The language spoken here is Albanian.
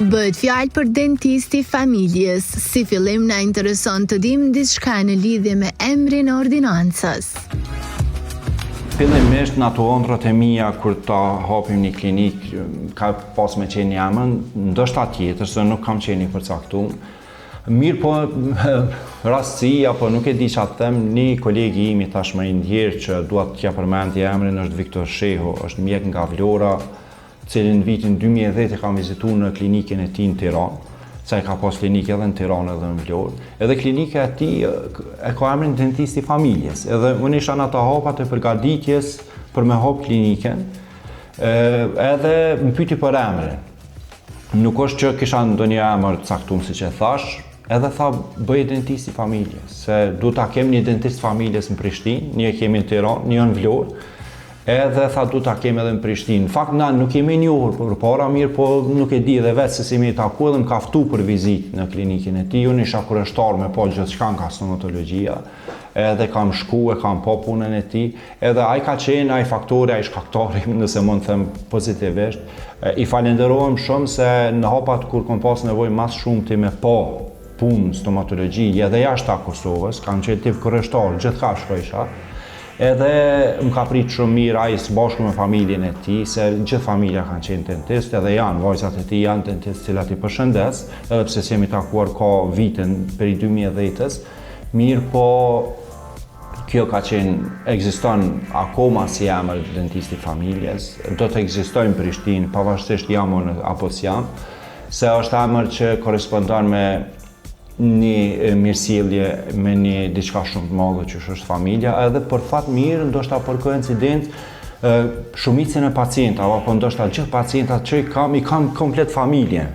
Bëhet fjalë për dentisti familjes. Si fillim na intereson të dim diçka në lidhje me emrin e ordinancës. Fillimisht në ato ëndrat e mia kur ta hapim një klinik, ka pas me qenë emën, ndoshta tjetër se nuk kam qenë i përcaktuar. Mirë po, rastësi, apo nuk e di që atë them, një kolegi imi tashmë i ndjerë që duat t'ja përmendi emrin është Viktor Shehu, është mjek nga Vlora, cilin në vitin 2010 e kam vizitu në klinikën e tij në Tiranë, sa e ka pas klinikë edhe në Tiranë edhe në Vlorë. Edhe klinika e tij e ka emrin dentisti familjes. Edhe unë isha në ato hapat e përgatitjes për me hap klinikën, edhe më pyeti për emrin. Nuk është që kisha ndonjë emër caktuar siç e thash, edhe tha bëj dentisti familjes, se du ta kem një dentist familjes në Prishtinë, një kemi në Tiranë, një në Vlorë. Edhe tha du ta kem edhe në Prishtinë. Në fakt na nuk jemi njohur përpara mirë, po nuk e di edhe vetë se si më taku edhe më kaftu për vizitë në klinikën e tij. Unë isha kurështar me pa gjithçka nga stomatologjia. Edhe kam shku e kam pa punën e tij. Edhe ai ka qenë ai faktori, ai shkaktari, nëse mund të them pozitivisht. I falenderojmë shumë se në hapat kur kam pas nevojë më shumë ti me pa punë stomatologji edhe jashtë Kosovës, kam qenë tip kurështar, gjithka shkojsha. Edhe më ka prit shumë mirë ai së bashku me familjen e tij, se gjithë familja kanë qenë dentist, edhe janë vajzat e tij janë dentist, cilat i përshëndes, edhe pse s'jemi takuar ka vitën peri 2010-s. Mirë po kjo ka qenë, ekziston akoma si emër dentisti familjes, do të ekzistojë në Prishtinë, pavarësisht jam unë apo s'jam, se është emër që korrespondon me një mirësjellje, me një diçka shumë të madhe që është familja, edhe për fat mirë, ndoshta për koincident, shumicën e pacientave, apo ndoshta gjithë pacientat që i kam komplet familje.